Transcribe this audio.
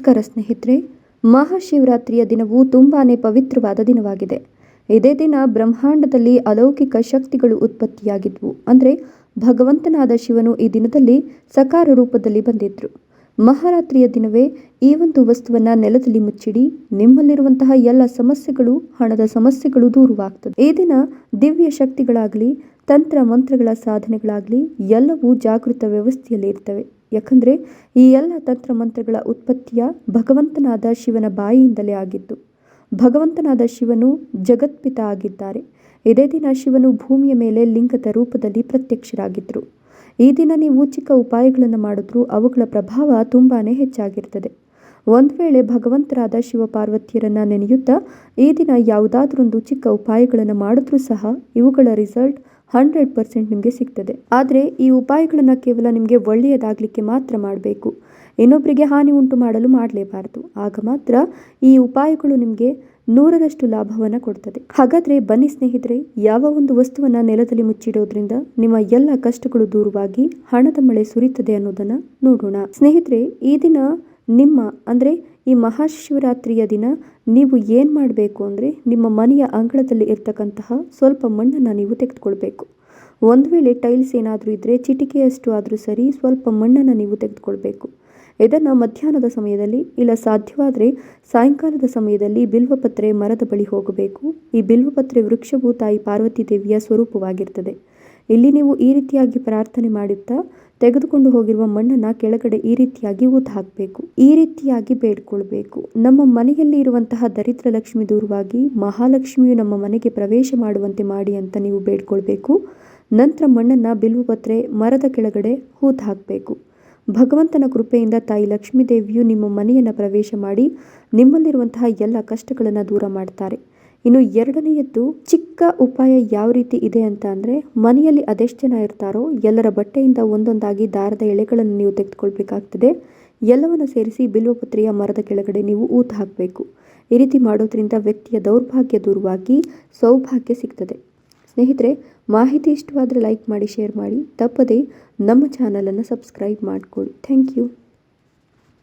ನಮಸ್ಕಾರ ಸ್ನೇಹಿತರೆ. ಮಹಾಶಿವರಾತ್ರಿಯ ದಿನವು ತುಂಬಾನೇ ಪವಿತ್ರವಾದ ದಿನವಾಗಿದೆ. ಇದೇ ದಿನ ಬ್ರಹ್ಮಾಂಡದಲ್ಲಿ ಅಲೌಕಿಕ ಶಕ್ತಿಗಳು ಉತ್ಪತ್ತಿಯಾಗಿದ್ವು. ಅಂದರೆ ಭಗವಂತನಾದ ಶಿವನು ಈ ದಿನದಲ್ಲಿ ಸಕಾರ ರೂಪದಲ್ಲಿ ಬಂದಿದ್ರು. ಮಹಾರಾತ್ರಿಯ ದಿನವೇ ಈ ಒಂದು ವಸ್ತುವನ್ನ ನೆಲದಲ್ಲಿ ಮುಚ್ಚಿಡಿ, ನಿಮ್ಮಲ್ಲಿರುವಂತಹ ಎಲ್ಲ ಸಮಸ್ಯೆಗಳು, ಹಣದ ಸಮಸ್ಯೆಗಳು ದೂರವಾಗ್ತದೆ. ಈ ದಿನ ದಿವ್ಯ ಶಕ್ತಿಗಳಾಗಲಿ, ತಂತ್ರ ಮಂತ್ರಗಳ ಸಾಧನೆಗಳಾಗಲಿ ಎಲ್ಲವೂ ಜಾಗೃತ ವ್ಯವಸ್ಥೆಯಲ್ಲಿ ಇರ್ತವೆ. ಯಾಕಂದ್ರೆ ಈ ಎಲ್ಲ ತಂತ್ರ ಮಂತ್ರಗಳ ಉತ್ಪತ್ತಿಯ ಭಗವಂತನಾದ ಶಿವನ ಬಾಯಿಯಿಂದಲೇ ಆಗಿತ್ತು. ಭಗವಂತನಾದ ಶಿವನು ಜಗತ್ಪಿತ ಆಗಿದ್ದಾರೆ. ಇದೇ ದಿನ ಶಿವನು ಭೂಮಿಯ ಮೇಲೆ ಲಿಂಗದ ರೂಪದಲ್ಲಿ ಪ್ರತ್ಯಕ್ಷರಾಗಿದ್ರು. ಈ ದಿನ ನೀವು ಚಿಕ್ಕ ಉಪಾಯಗಳನ್ನು ಮಾಡಿದ್ರೂ ಅವುಗಳ ಪ್ರಭಾವ ತುಂಬಾನೇ ಹೆಚ್ಚಾಗಿರ್ತದೆ. ಒಂದು ವೇಳೆ ಭಗವಂತರಾದ ಶಿವ ಪಾರ್ವತಿಯರನ್ನ ನೆನೆಯುತ್ತಾ ಈ ದಿನ ಯಾವುದಾದ್ರೊಂದು ಚಿಕ್ಕ ಉಪಾಯಗಳನ್ನು ಮಾಡಿದ್ರೂ ಸಹ ಇವುಗಳ ರಿಸಲ್ಟ್ 100% ನಿಮಗೆ ಸಿಗ್ತದೆ. ಆದರೆ ಈ ಉಪಾಯಗಳನ್ನು ಕೇವಲ ನಿಮಗೆ ಒಳ್ಳೆಯದಾಗಲಿಕ್ಕೆ ಮಾತ್ರ ಮಾಡಬೇಕು. ಇನ್ನೊಬ್ಬರಿಗೆ ಹಾನಿ ಉಂಟು ಮಾಡಲು ಮಾಡಲೇಬಾರದು. ಆಗ ಮಾತ್ರ ಈ ಉಪಾಯಗಳು ನಿಮಗೆ 100ರಷ್ಟು ಲಾಭವನ್ನು ಕೊಡ್ತದೆ. ಹಾಗಾದರೆ ಬನ್ನಿ ಸ್ನೇಹಿತರೆ, ಯಾವ ಒಂದು ವಸ್ತುವನ್ನು ನೆಲದಲ್ಲಿ ಮುಚ್ಚಿಡೋದ್ರಿಂದ ನಿಮ್ಮ ಎಲ್ಲ ಕಷ್ಟಗಳು ದೂರವಾಗಿ ಹಣದ ಮಳೆ ಸುರಿತದೆ ಅನ್ನೋದನ್ನು ನೋಡೋಣ. ಸ್ನೇಹಿತರೆ, ಈ ದಿನ ನಿಮ್ಮ ಅಂದರೆ ಈ ಮಹಾಶಿವರಾತ್ರಿಯ ದಿನ ನೀವು ಏನು ಮಾಡಬೇಕು ಅಂದರೆ, ನಿಮ್ಮ ಮನೆಯ ಅಂಗಳದಲ್ಲಿ ಇರ್ತಕ್ಕಂತಹ ಸ್ವಲ್ಪ ಮಣ್ಣನ್ನು ನೀವು ತೆಗೆದುಕೊಳ್ಬೇಕು. ಒಂದು ವೇಳೆ ಟೈಲ್ಸ್ ಏನಾದರೂ ಇದ್ದರೆ ಚಿಟಿಕೆಯಷ್ಟು ಆದರೂ ಸರಿ, ಸ್ವಲ್ಪ ಮಣ್ಣನ್ನು ನೀವು ತೆಗೆದುಕೊಳ್ಬೇಕು. ಇದನ್ನು ಮಧ್ಯಾಹ್ನದ ಸಮಯದಲ್ಲಿ, ಇಲ್ಲ ಸಾಧ್ಯವಾದರೆ ಸಾಯಂಕಾಲದ ಸಮಯದಲ್ಲಿ ಬಿಲ್ವಪತ್ರೆ ಮರದ ಬಳಿ ಹೋಗಬೇಕು. ಈ ಬಿಲ್ವಪತ್ರೆ ವೃಕ್ಷವು ತಾಯಿ ಪಾರ್ವತಿ ದೇವಿಯ ಸ್ವರೂಪವಾಗಿರ್ತದೆ. ಇಲ್ಲಿ ನೀವು ಈ ರೀತಿಯಾಗಿ ಪ್ರಾರ್ಥನೆ ಮಾಡುತ್ತಾ ತೆಗೆದುಕೊಂಡು ಹೋಗಿರುವ ಮಣ್ಣನ್ನು ಕೆಳಗಡೆ ಈ ರೀತಿಯಾಗಿ ಊತ ಹಾಕಬೇಕು. ಈ ರೀತಿಯಾಗಿ ಬೇಡ್ಕೊಳ್ಬೇಕು. ನಮ್ಮ ಮನೆಯಲ್ಲಿ ಇರುವಂತಹ ದರಿದ್ರ ಲಕ್ಷ್ಮಿ ದೂರವಾಗಿ ಮಹಾಲಕ್ಷ್ಮಿಯು ನಮ್ಮ ಮನೆಗೆ ಪ್ರವೇಶ ಮಾಡುವಂತೆ ಮಾಡಿ ಅಂತ ನೀವು ಬೇಡ್ಕೊಳ್ಬೇಕು. ನಂತರ ಮಣ್ಣನ್ನು ಬಿಲ್ವಪತ್ರೆ ಮರದ ಕೆಳಗಡೆ ಊತ ಹಾಕಬೇಕು. ಭಗವಂತನ ಕೃಪೆಯಿಂದ ತಾಯಿ ಲಕ್ಷ್ಮೀ ದೇವಿಯು ನಿಮ್ಮ ಮನೆಯನ್ನು ಪ್ರವೇಶ ಮಾಡಿ ನಿಮ್ಮಲ್ಲಿರುವಂತಹ ಎಲ್ಲ ಕಷ್ಟಗಳನ್ನು ದೂರ ಮಾಡ್ತಾರೆ. ಇನ್ನು ಎರಡನೆಯದ್ದು ಚಿಕ್ಕ ಉಪಾಯ ಯಾವ ರೀತಿ ಇದೆ ಅಂತ ಅಂದರೆ, ಮನೆಯಲ್ಲಿ ಅದೆಷ್ಟು ಜನ ಇರ್ತಾರೋ ಎಲ್ಲರ ಬಟ್ಟೆಯಿಂದ ಒಂದೊಂದಾಗಿ ದಾರದ ಎಳೆಗಳನ್ನು ನೀವು ತೆಗೆದುಕೊಳ್ಬೇಕಾಗ್ತದೆ. ಎಲ್ಲವನ್ನು ಸೇರಿಸಿ ಬಿಲ್ವಪತ್ರೆಯ ಮರದ ಕೆಳಗಡೆ ನೀವು ಊತ ಹಾಕಬೇಕು. ಈ ರೀತಿ ಮಾಡೋದ್ರಿಂದ ವ್ಯಕ್ತಿಯ ದೌರ್ಭಾಗ್ಯ ದೂರವಾಗಿ ಸೌಭಾಗ್ಯ ಸಿಗ್ತದೆ. ಸ್ನೇಹಿತರೆ, ಮಾಹಿತಿ ಇಷ್ಟವಾದರೆ ಲೈಕ್ ಮಾಡಿ, ಶೇರ್ ಮಾಡಿ, ತಪ್ಪದೇ ನಮ್ಮ ಚಾನಲನ್ನು ಸಬ್ಸ್ಕ್ರೈಬ್ ಮಾಡಿಕೊಳ್ಳಿ. Thank you.